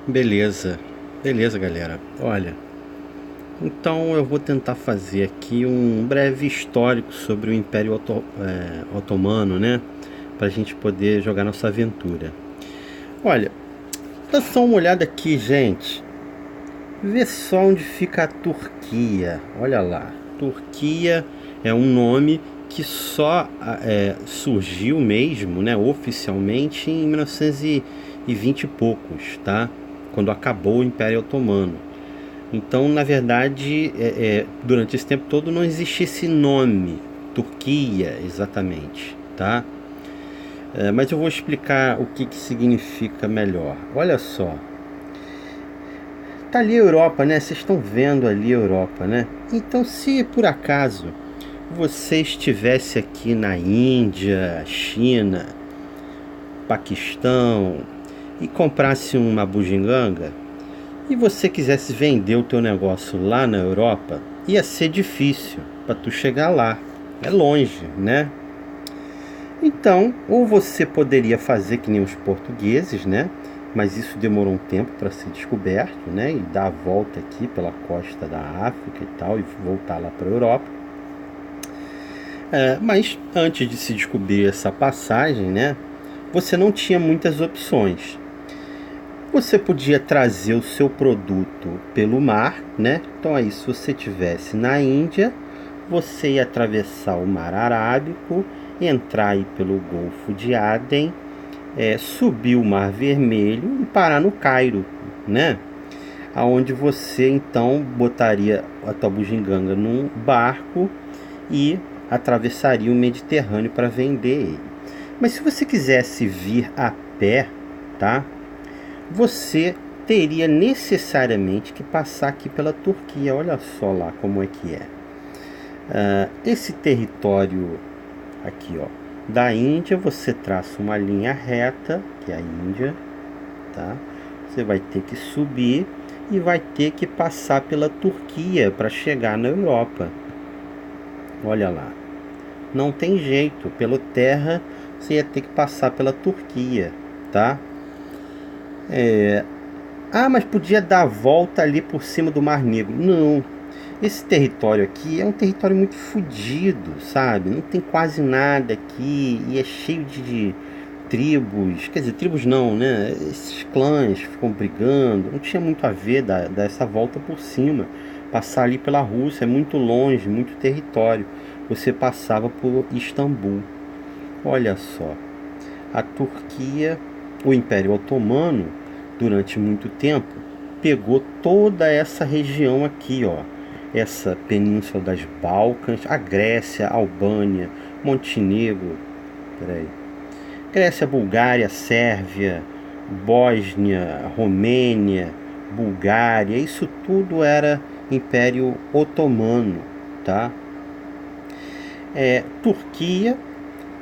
Beleza, beleza, galera. Olha, então eu vou tentar fazer aqui um breve histórico sobre o Império Otomano, né? Pra gente poder jogar nossa aventura. Olha, dá só uma olhada aqui, gente. Vê só onde fica a Turquia. Olha lá. Turquia é um nome que só surgiu mesmo, né, oficialmente em 1920 e poucos, tá? Quando acabou o Império Otomano. Então, na verdade, durante esse tempo todo não existia esse nome, Turquia, exatamente, tá? Mas eu vou explicar o que significa melhor. Olha só, tá ali a Europa, né? Vocês estão vendo ali a Europa, né? Então, se por acaso você estivesse aqui na Índia, China, Paquistão e comprasse uma bugiganga e você quisesse vender o teu negócio lá na Europa, ia ser difícil para tu chegar lá. É longe, né? Então, ou você poderia fazer que nem os portugueses, né? Mas isso demorou um tempo para ser descoberto, né? E dar a volta aqui pela costa da África e tal, e voltar lá para a Europa. Mas antes de se descobrir essa passagem, né? Você não tinha muitas opções. Você podia trazer o seu produto pelo mar, né? Então aí, se você estivesse na Índia, você ia atravessar o Mar Arábico, entrar aí pelo Golfo de Aden, subir o Mar Vermelho e parar no Cairo, né? Aonde você então botaria a tua bugiganga num barco e atravessaria o Mediterrâneo para vender ele. Mas se você quisesse vir a pé, tá? Você teria necessariamente que passar aqui pela Turquia. Olha só lá como é que é. Esse território aqui, ó, da Índia, você traça uma linha reta, que é a Índia, tá? Você vai ter que subir e vai ter que passar pela Turquia para chegar na Europa. Olha lá. Não tem jeito, pela terra você ia ter que passar pela Turquia, tá? Mas podia dar a volta ali por cima do Mar Negro. Não. Esse território aqui é um território muito fodido, sabe? Não tem quase nada aqui e é cheio de tribos. Quer dizer, tribos não, né? Esses clãs ficam brigando. Não tinha muito a ver dar essa volta por cima. Passar ali pela Rússia é muito longe, muito território. Você passava por Istambul. Olha só. A Turquia, o Império Otomano, durante muito tempo, pegou toda essa região aqui, ó. Essa península das Balcãs, a Grécia, a Albânia, Montenegro, Grécia, Bulgária, Sérvia, Bósnia, Romênia, Bulgária, isso tudo era Império Otomano, tá? Turquia,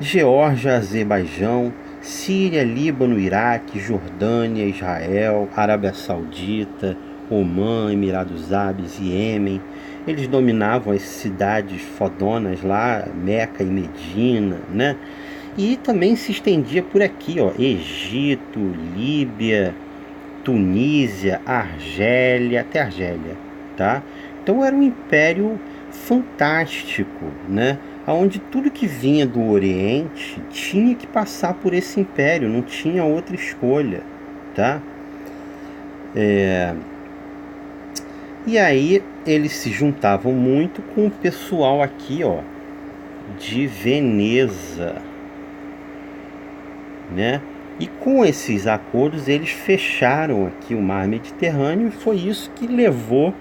Geórgia, Azerbaijão, Síria, Líbano, Iraque, Jordânia, Israel, Arábia Saudita, Omã, Emirados Árabes e Iêmen. Eles dominavam as cidades fodonas lá, Meca e Medina, né? E também se estendia por aqui, ó, Egito, Líbia, Tunísia, Argélia, até Argélia, tá? Então era um império fantástico, né? Onde tudo que vinha do Oriente tinha que passar por esse império, não tinha outra escolha, tá? E aí eles se juntavam muito com o pessoal aqui, ó, de Veneza, né? E com esses acordos eles fecharam aqui o mar Mediterrâneo e foi isso que levou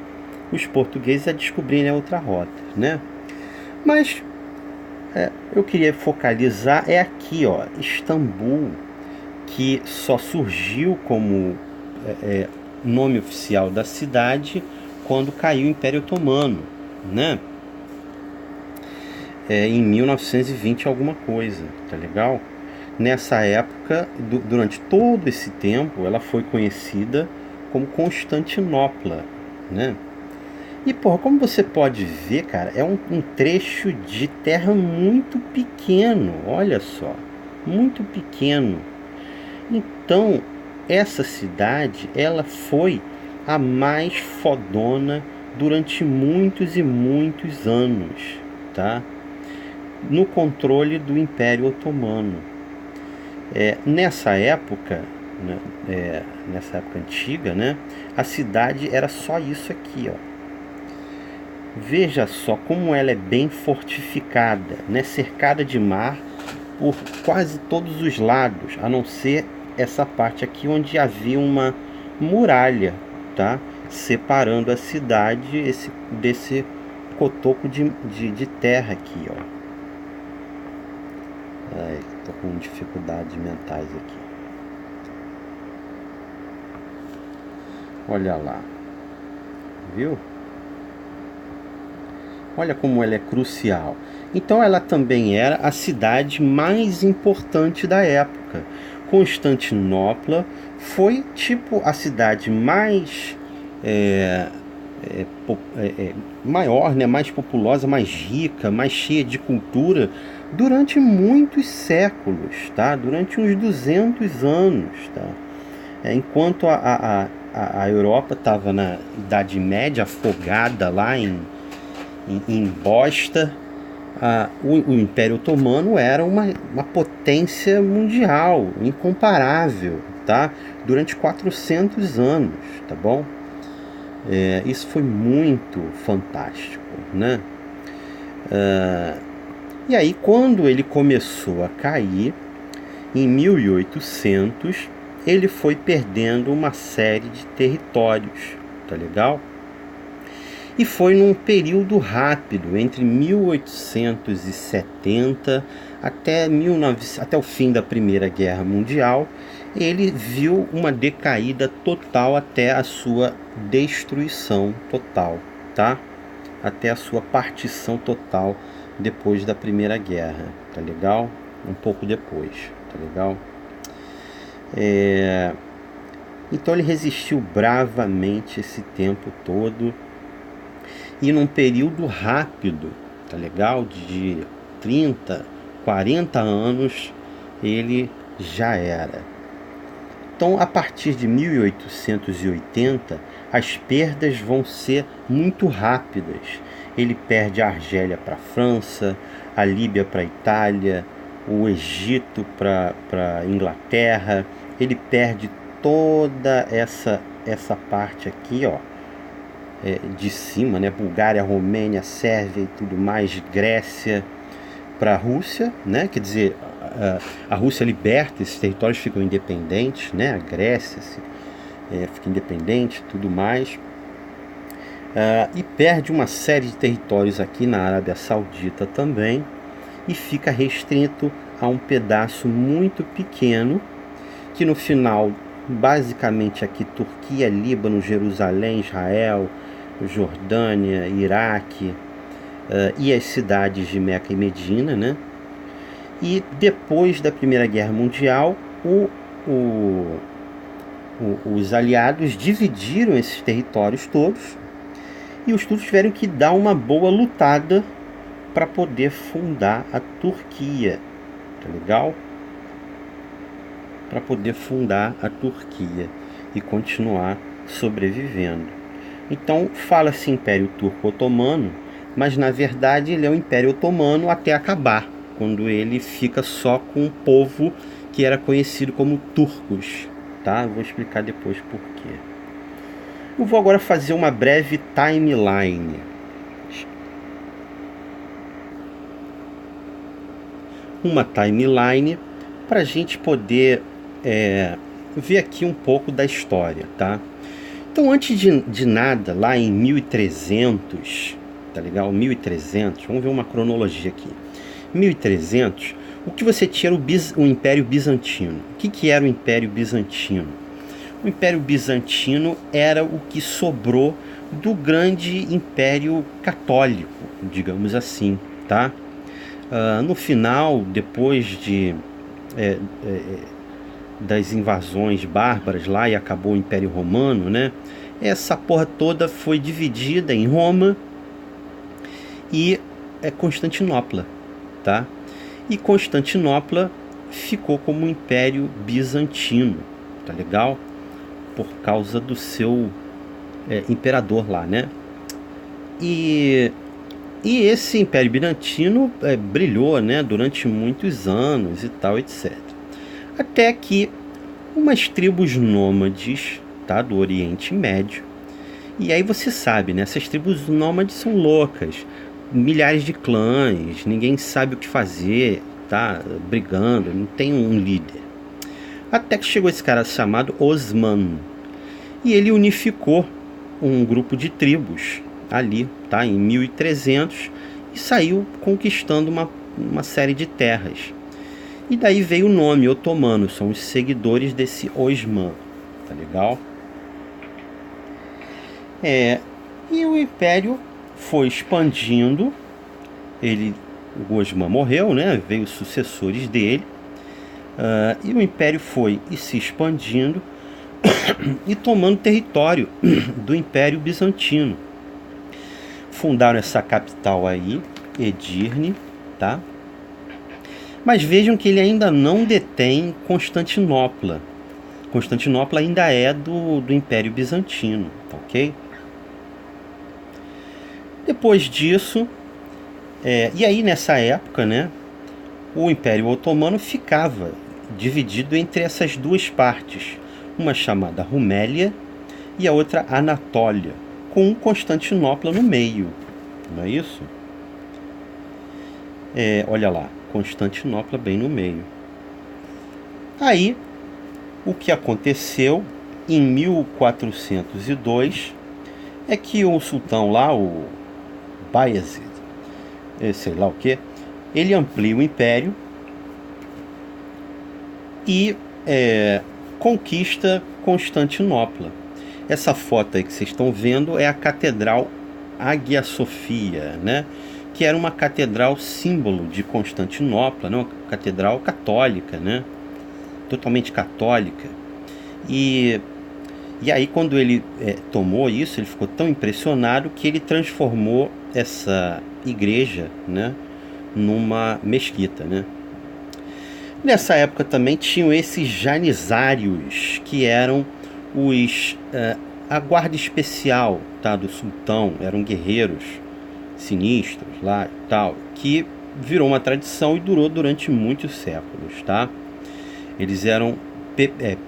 os portugueses a descobrirem a outra rota, né? Mas eu queria focalizar aqui, ó, Istambul, que só surgiu como nome oficial da cidade quando caiu o Império Otomano, né? Em 1920 alguma coisa, tá legal? Nessa época, durante todo esse tempo, ela foi conhecida como Constantinopla, né? E, porra, como você pode ver, cara, é um trecho de terra muito pequeno, olha só, muito pequeno. Então, essa cidade, ela foi a mais fodona durante muitos e muitos anos, tá? No controle do Império Otomano. Nessa época, né, nessa época antiga, né, a cidade era só isso aqui, ó. Veja só como ela é bem fortificada, né, cercada de mar por quase todos os lados, a não ser essa parte aqui onde havia uma muralha, tá, separando a cidade desse cotoco de terra aqui, ó. Ai, tô com dificuldades mentais aqui. Olha lá, viu? Olha como ela é crucial. Então ela também era a cidade mais importante da época. Constantinopla foi tipo a cidade mais maior, né, mais populosa, mais rica, mais cheia de cultura durante muitos séculos, tá? Durante uns 200 anos, tá? Enquanto a Europa estava na Idade Média, afogada lá em bosta, o Império Otomano era uma potência mundial, incomparável, tá? Durante 400 anos, tá bom? Isso foi muito fantástico, né? E aí, quando ele começou a cair, em 1800, ele foi perdendo uma série de territórios, tá legal? E foi num período rápido, entre 1870 até o fim da Primeira Guerra Mundial, ele viu uma decaída total até a sua destruição total, tá? Até a sua partição total depois da Primeira Guerra, tá legal? Um pouco depois, tá legal? Então ele resistiu bravamente esse tempo todo. E num período rápido, tá legal? De 30, 40 anos, ele já era. Então, a partir de 1880, as perdas vão ser muito rápidas. Ele perde a Argélia para a França, a Líbia para a Itália, o Egito para a Inglaterra. Ele perde toda essa parte aqui, ó, de cima, né? Bulgária, Romênia, Sérvia e tudo mais, Grécia, para a Rússia, né? Quer dizer, a Rússia liberta, esses territórios ficam independentes, né? A Grécia fica independente, tudo mais, e perde uma série de territórios aqui na Arábia Saudita também, e fica restrito a um pedaço muito pequeno, que no final, basicamente aqui, Turquia, Líbano, Jerusalém, Israel, Jordânia, Iraque, e as cidades de Meca e Medina, né? E depois da Primeira Guerra Mundial, os aliados dividiram esses territórios todos, e os turcos tiveram que dar uma boa lutada para poder fundar a Turquia, tá legal? Para poder fundar a Turquia e continuar sobrevivendo. Então fala-se Império Turco Otomano, mas na verdade ele é o Império Otomano até acabar, quando ele fica só com um povo que era conhecido como turcos, tá? Eu vou explicar depois por quê. Eu vou agora fazer uma breve timeline. Uma timeline para a gente poder ver aqui um pouco da história, tá? Então, antes de nada, lá em 1300, tá legal? 1300, vamos ver uma cronologia aqui. 1300, o que você tinha era o Império Bizantino. O que era o Império Bizantino? O Império Bizantino era o que sobrou do grande Império Católico, digamos assim, tá? No final, depois das invasões bárbaras lá, e acabou o Império Romano, né? Essa porra toda foi dividida em Roma e Constantinopla, tá? E Constantinopla ficou como Império Bizantino, tá legal? Por causa do seu imperador lá, né? E esse Império Bizantino brilhou, né, durante muitos anos e tal, etc. Até que umas tribos nômades, tá, do Oriente Médio, e aí você sabe, né, essas tribos nômades são loucas, milhares de clãs, ninguém sabe o que fazer, tá, brigando, não tem um líder. Até que chegou esse cara chamado Osman, e ele unificou um grupo de tribos ali, tá, em 1300, e saiu conquistando uma série de terras. E daí veio o nome otomano, são os seguidores desse Osman, tá legal? E o império foi expandindo, o Osman morreu, né, veio os sucessores dele, e o império foi se expandindo e tomando território do Império Bizantino. Fundaram essa capital aí, Edirne, tá? Mas vejam que ele ainda não detém Constantinopla. Constantinopla ainda é do Império Bizantino, ok? Depois disso, e aí nessa época, né, o Império Otomano ficava dividido entre essas duas partes, uma chamada Rumélia e a outra Anatólia, com Constantinopla no meio, não é isso? Olha lá, Constantinopla bem no meio. Aí, o que aconteceu em 1402 é que o sultão lá, o Bayezid, sei lá o que, ele amplia o império e conquista Constantinopla. Essa foto aí que vocês estão vendo é a Catedral Hagia Sophia, né? Que era uma catedral símbolo de Constantinopla, né? Uma catedral católica, né? Totalmente católica. E aí quando ele tomou isso, ele ficou tão impressionado que ele transformou essa igreja, né, numa mesquita, né? Nessa época também tinham esses janizários, que eram a guarda especial, tá, do sultão, eram guerreiros sinistros lá e tal, que virou uma tradição e durou durante muitos séculos, tá? Eles eram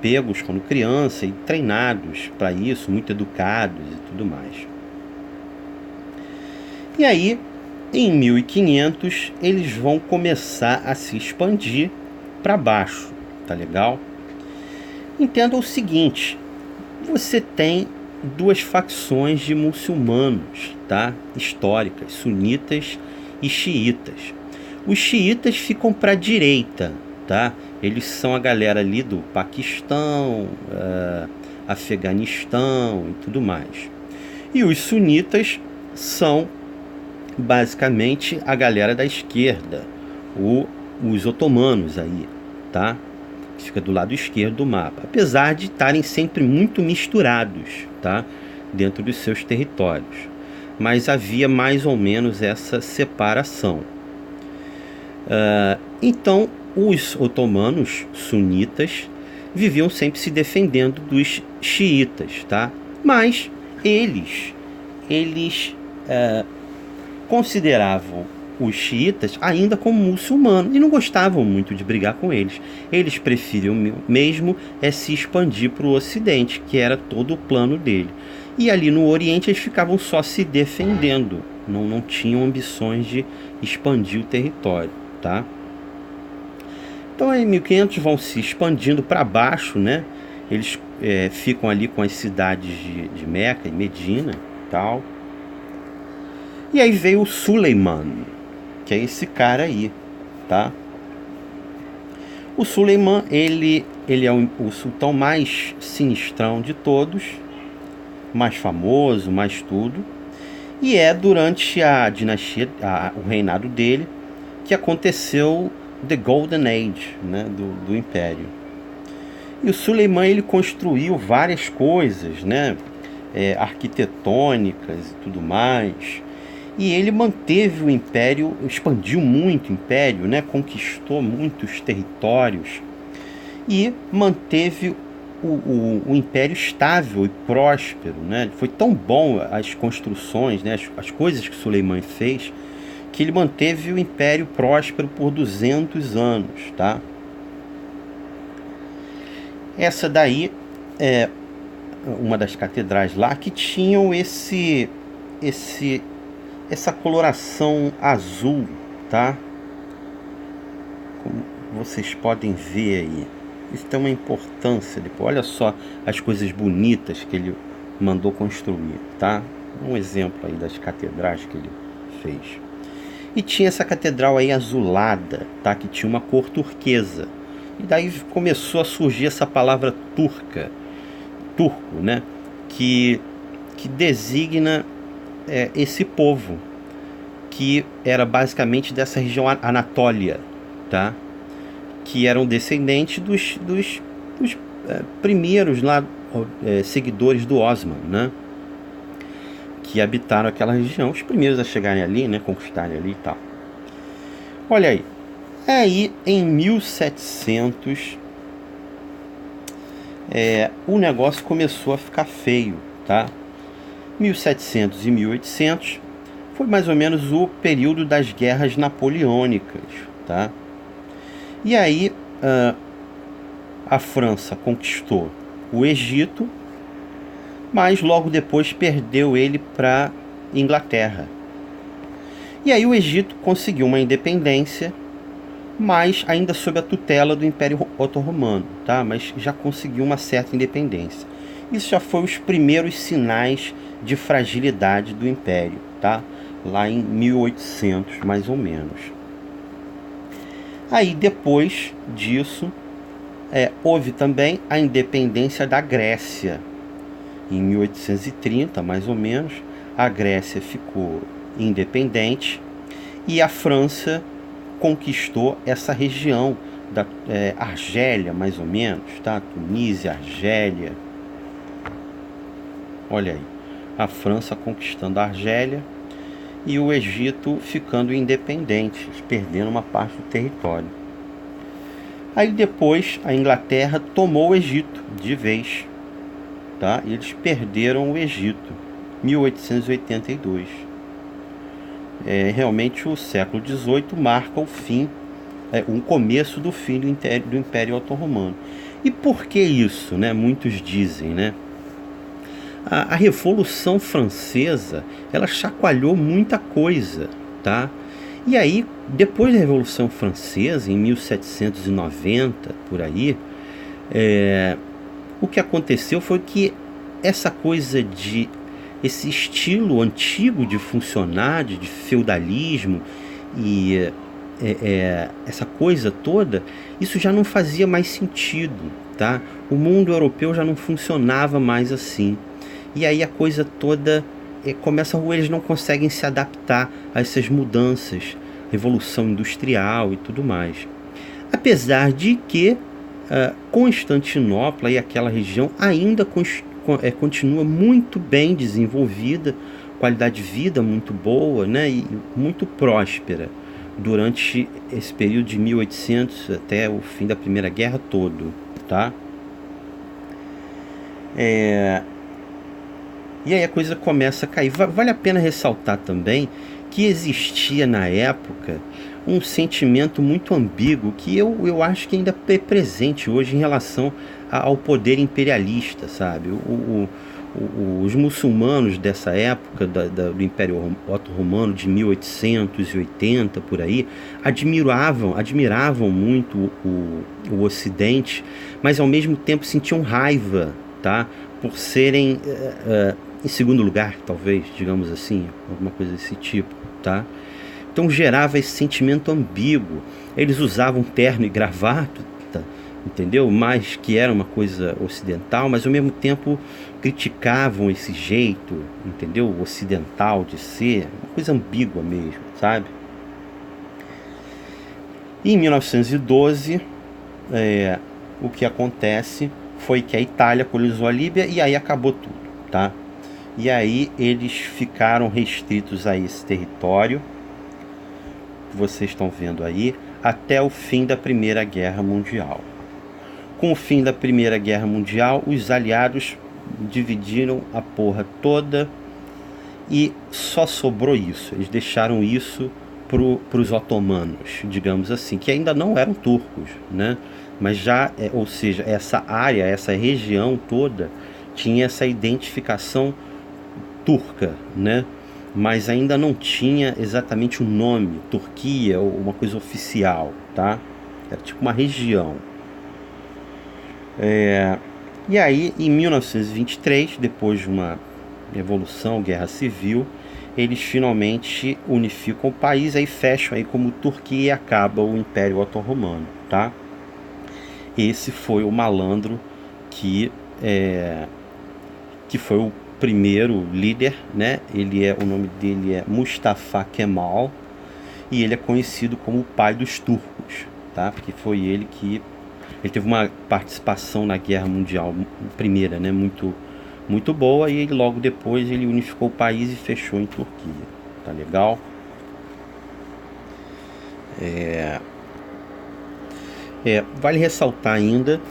pegos quando criança e treinados para isso, muito educados e tudo mais. E aí, em 1500, eles vão começar a se expandir para baixo, tá legal? Entenda o seguinte, você tem duas facções de muçulmanos, tá? Históricas, sunitas e xiitas. Os xiitas ficam para a direita, tá? Eles são a galera ali do Paquistão, Afeganistão e tudo mais. E os sunitas são basicamente a galera da esquerda, os otomanos aí, tá? Que fica do lado esquerdo do mapa, apesar de estarem sempre muito misturados, tá? Dentro dos seus territórios, mas havia mais ou menos essa separação. Então os otomanos sunitas viviam sempre se defendendo dos xiitas, tá? Mas eles consideravam os xiitas ainda como muçulmanos e não gostavam muito de brigar com eles. Eles preferiam mesmo se expandir para o ocidente, que era todo o plano dele. E ali no oriente eles ficavam só se defendendo, não tinham ambições de expandir o território, tá? Então em 1500 vão se expandindo para baixo, né? Eles ficam ali com as cidades de Meca e Medina e tal. E aí veio o Suleiman, que é esse cara aí, tá? O Suleiman, ele é o sultão mais sinistrão de todos, mais famoso, mais tudo. E é durante a dinastia, o reinado dele, que aconteceu The Golden Age, né, do Império. E o Suleiman, ele construiu várias coisas, né, arquitetônicas e tudo mais. E ele manteve o império, expandiu muito o império, né, conquistou muitos territórios e manteve o império estável e próspero, né? Foi tão bom as construções, né? As coisas que Suleiman fez, que ele manteve o império próspero por 200 anos, tá? Essa daí é uma das catedrais lá que tinham essa coloração azul, tá? Como vocês podem ver aí. Isso tem uma importância depois. Olha só as coisas bonitas que ele mandou construir, tá? Um exemplo aí das catedrais que ele fez. E tinha essa catedral aí azulada, tá? Que tinha uma cor turquesa. E daí começou a surgir essa palavra turco, né? Que designa esse povo, que era basicamente dessa região Anatólia, tá? Que eram descendentes dos primeiros lá, seguidores do Osman, né? Que habitaram aquela região, os primeiros a chegarem ali, né? Conquistarem ali e tal. Olha aí. Aí, em 1700, o negócio começou a ficar feio, tá? 1700 e 1800 foi mais ou menos o período das guerras napoleônicas, tá? E aí a França conquistou o Egito, mas logo depois perdeu ele para Inglaterra. E aí o Egito conseguiu uma independência, mas ainda sob a tutela do Império Otomano, tá? Mas já conseguiu uma certa independência. Isso já foi os primeiros sinais de fragilidade do Império, tá? Lá em 1800, mais ou menos. Aí, depois disso, houve também a independência da Grécia. Em 1830, mais ou menos, a Grécia ficou independente e a França conquistou essa região da Argélia, mais ou menos, tá? Tunísia, Argélia. Olha aí, a França conquistando a Argélia e o Egito ficando independente, perdendo uma parte do território. Aí depois a Inglaterra tomou o Egito de vez, tá? E eles perderam o Egito, 1882. Realmente o século XVIII marca o fim, o começo do fim do Império Otomano. E por que isso, né? Muitos dizem, né? A Revolução Francesa, ela chacoalhou muita coisa, tá? E aí, depois da Revolução Francesa, em 1790, por aí, o que aconteceu foi que essa coisa esse estilo antigo de funcionário, de feudalismo e essa coisa toda, isso já não fazia mais sentido, tá? O mundo europeu já não funcionava mais assim. E aí a coisa toda começa, eles não conseguem se adaptar a essas mudanças, revolução industrial e tudo mais. Apesar de que Constantinopla e aquela região ainda continua muito bem desenvolvida, qualidade de vida muito boa, né, e muito próspera durante esse período de 1800 até o fim da Primeira Guerra todo, tá? E aí a coisa começa a cair. Vale a pena ressaltar também que existia na época um sentimento muito ambíguo que eu acho que ainda é presente hoje em relação ao poder imperialista, sabe? Os muçulmanos dessa época do Império Otomano de 1880 por aí admiravam muito o Ocidente, mas ao mesmo tempo sentiam raiva, tá? Por serem em segundo lugar, talvez, digamos assim, alguma coisa desse tipo, tá? Então gerava esse sentimento ambíguo. Eles usavam terno e gravata, entendeu? Mas que era uma coisa ocidental, mas ao mesmo tempo criticavam esse jeito, entendeu? Ocidental de ser, uma coisa ambígua mesmo, sabe? E em 1912, o que acontece foi que a Itália colonizou a Líbia e aí acabou tudo, tá? E aí eles ficaram restritos a esse território que vocês estão vendo aí até o fim da Primeira Guerra Mundial. Com o fim da Primeira Guerra Mundial, os aliados dividiram a porra toda e só sobrou isso. Eles deixaram isso para os otomanos, digamos assim, que ainda não eram turcos, né? Mas já, ou seja, essa área, essa região toda tinha essa identificação turca, né? Mas ainda não tinha exatamente um nome, Turquia, ou uma coisa oficial, tá? Era tipo uma região. E aí, em 1923, depois de uma revolução, guerra civil, eles finalmente unificam o país, aí fecham aí como Turquia e acaba o Império Otomano, tá? Esse foi o malandro que foi o primeiro líder, né? O nome dele é Mustafa Kemal e ele é conhecido como o pai dos turcos, tá? Porque foi ele teve uma participação na Guerra Mundial Primeira, né? Muito boa, e logo depois ele unificou o país e fechou em Turquia, tá legal? Vale ressaltar ainda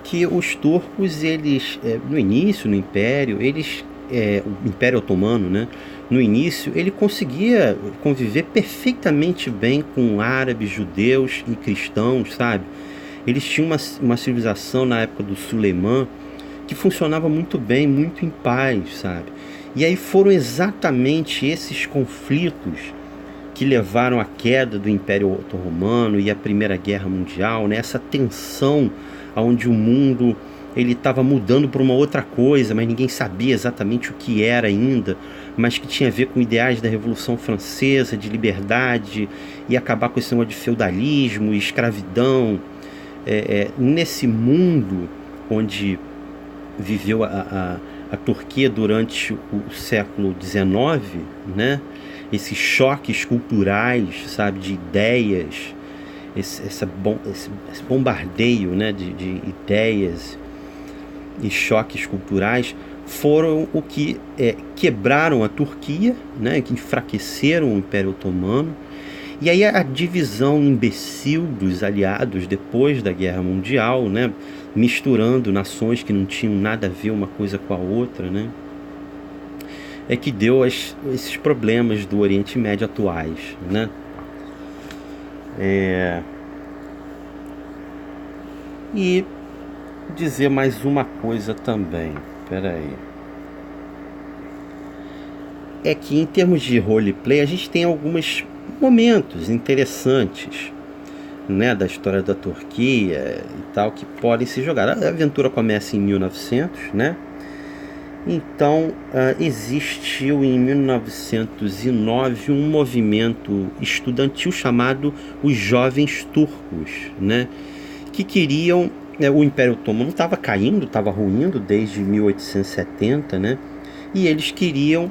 que os turcos, eles, no início, no Império, o Império Otomano, né? No início, ele conseguia conviver perfeitamente bem com árabes, judeus e cristãos, sabe? Eles tinham uma civilização na época do Suleimã que funcionava muito bem, muito em paz, sabe? E aí foram exatamente esses conflitos que levaram à queda do Império Otomano e à Primeira Guerra Mundial, né? Essa tensão onde o mundo ele estava mudando para uma outra coisa, mas ninguém sabia exatamente o que era ainda, mas que tinha a ver com ideais da Revolução Francesa, de liberdade, e acabar com esse negócio de feudalismo, escravidão. Nesse mundo onde viveu a Turquia durante o século XIX, né? Esses choques culturais, sabe, de ideias, esse bombardeio, né, de ideias e choques culturais foram o que quebraram a Turquia, né, que enfraqueceram o Império Otomano. E aí a divisão imbecil dos aliados depois da Guerra Mundial, né, misturando nações que não tinham nada a ver uma coisa com a outra, né, que deu esses problemas do Oriente Médio atuais, né. E dizer mais uma coisa também, peraí. É que em termos de roleplay a gente tem alguns momentos interessantes, né, da história da Turquia e tal, que podem se jogar. A aventura começa em 1900, né? Então existiu em 1909 um movimento estudantil chamado os Jovens Turcos, né? Que queriam, o Império Otomano estava caindo, estava ruindo desde 1870, né? E eles queriam,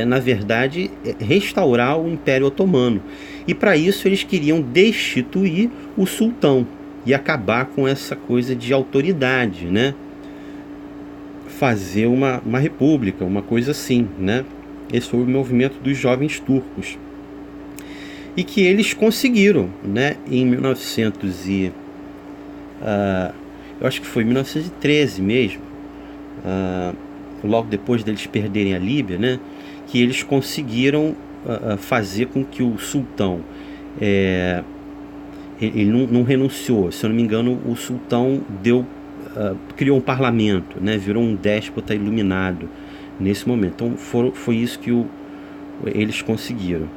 na verdade, restaurar o Império Otomano. E para isso eles queriam destituir o sultão e acabar com essa coisa de autoridade, né? Fazer uma república, uma coisa assim, né? Esse foi o movimento dos Jovens Turcos. E que eles conseguiram, né? Em 1900 eu acho que foi 1913 mesmo, logo depois deles perderem a Líbia, né? Que eles conseguiram fazer com que o sultão ele não renunciou. Se eu não me engano, o sultão criou um parlamento, né? Virou um déspota iluminado nesse momento. Então foi isso que eles conseguiram.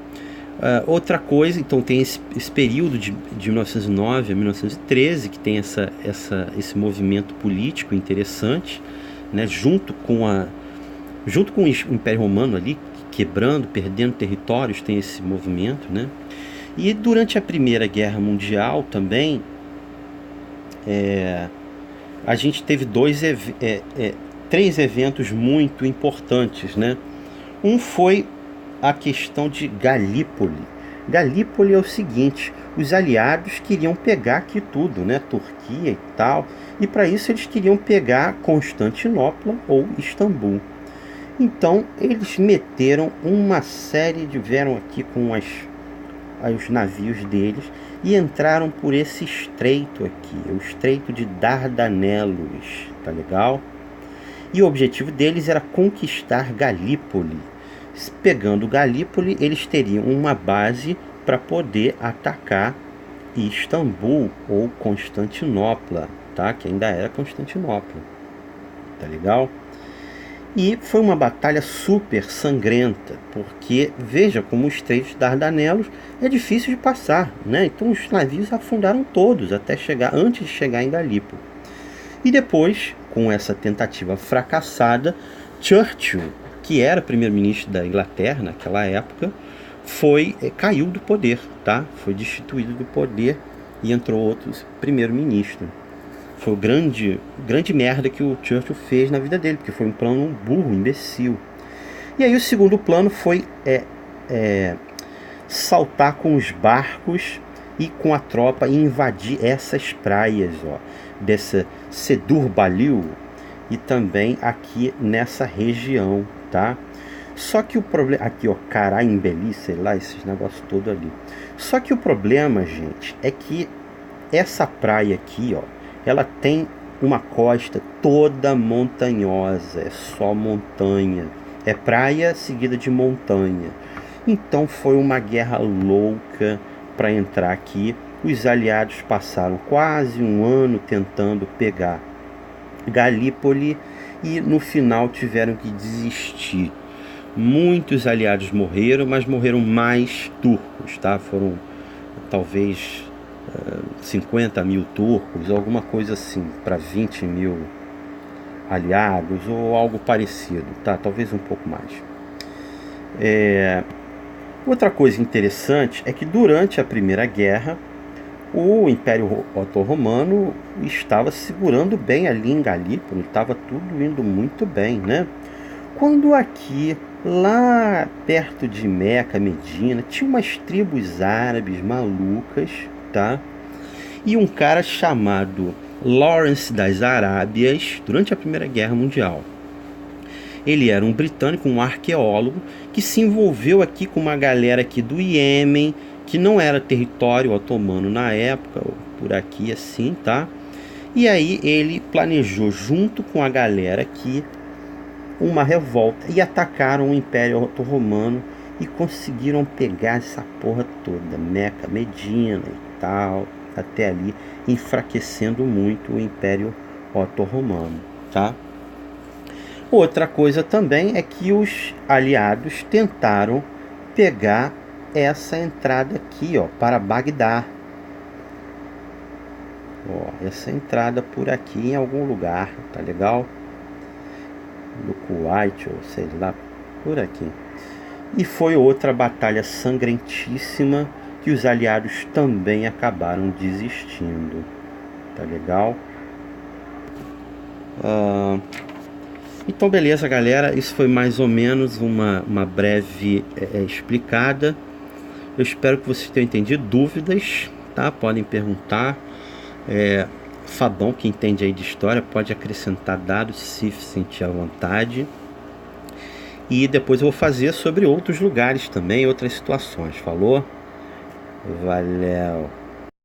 Outra coisa, então tem esse período de 1909 a 1913 que tem esse movimento político interessante, né? Junto com o Império Romano ali quebrando, perdendo territórios, tem esse movimento, né? E durante a Primeira Guerra Mundial também a gente teve três eventos muito importantes, né? Um foi a questão de Galípoli. Galípoli é o seguinte: os aliados queriam pegar aqui tudo, né? Turquia e tal, e para isso eles queriam pegar Constantinopla ou Istambul. Então eles meteram uma série, vieram aqui com os navios deles e entraram por esse estreito aqui, o Estreito de Dardanelos, tá legal? E o objetivo deles era conquistar Galípoli. Pegando Galípoli, eles teriam uma base para poder atacar Istambul ou Constantinopla, tá? Que ainda era Constantinopla, tá legal? E foi uma batalha super sangrenta, porque veja como o Estreito de Dardanelos é difícil de passar, né? Então os navios afundaram todos antes de chegar em Galípoli. E depois, com essa tentativa fracassada, Churchill, que era primeiro-ministro da Inglaterra naquela época, caiu do poder, tá? Foi destituído do poder e entrou outro primeiro-ministro. Foi grande merda que o Churchill fez na vida dele, porque foi um plano burro, imbecil. E aí o segundo plano foi saltar com os barcos e com a tropa e invadir essas praias, ó, dessa Sedur Balil e também aqui nessa região, tá? Só que o problema... Aqui, ó, Caraímbeli, sei lá, esses negócios todos ali. Só que o problema, gente, é que essa praia aqui, ó, ela tem uma costa toda montanhosa, é só montanha. É praia seguida de montanha. Então foi uma guerra louca para entrar aqui. Os aliados passaram quase um ano tentando pegar Galípoli e no final tiveram que desistir. Muitos aliados morreram, mas morreram mais turcos, tá? Foram talvez 50 mil turcos, alguma coisa assim, para 20 mil aliados ou algo parecido, tá? Talvez um pouco mais. Outra coisa interessante é que durante a Primeira Guerra o Império Otomano estava segurando bem ali em Galípoli, estava tudo indo muito bem, né? Quando aqui, lá perto de Meca, Medina, tinha umas tribos árabes malucas, tá? E um cara chamado Lawrence das Arábias, durante a Primeira Guerra Mundial. Ele era um britânico, um arqueólogo, que se envolveu aqui com uma galera aqui do Iêmen, que não era território otomano na época, por aqui assim, tá? E aí ele planejou, junto com a galera aqui, uma revolta e atacaram o Império Otomano e conseguiram pegar essa porra toda, Meca, Medina e tal, até ali, enfraquecendo muito o Império Otomano, tá? Outra coisa também é que os aliados tentaram pegar essa entrada aqui, ó, para Bagdá. Ó, essa entrada por aqui em algum lugar, tá legal? Do Kuwait, ou sei lá, por aqui. E foi outra batalha sangrentíssima que os aliados também acabaram desistindo, tá legal? Então beleza, galera, isso foi mais ou menos uma breve explicada. Eu espero que vocês tenham entendido. Dúvidas, tá? Podem perguntar. Fabão, que entende aí de história, pode acrescentar dados se sentir à vontade. E depois eu vou fazer sobre outros lugares também, outras situações. Falou? Valeu!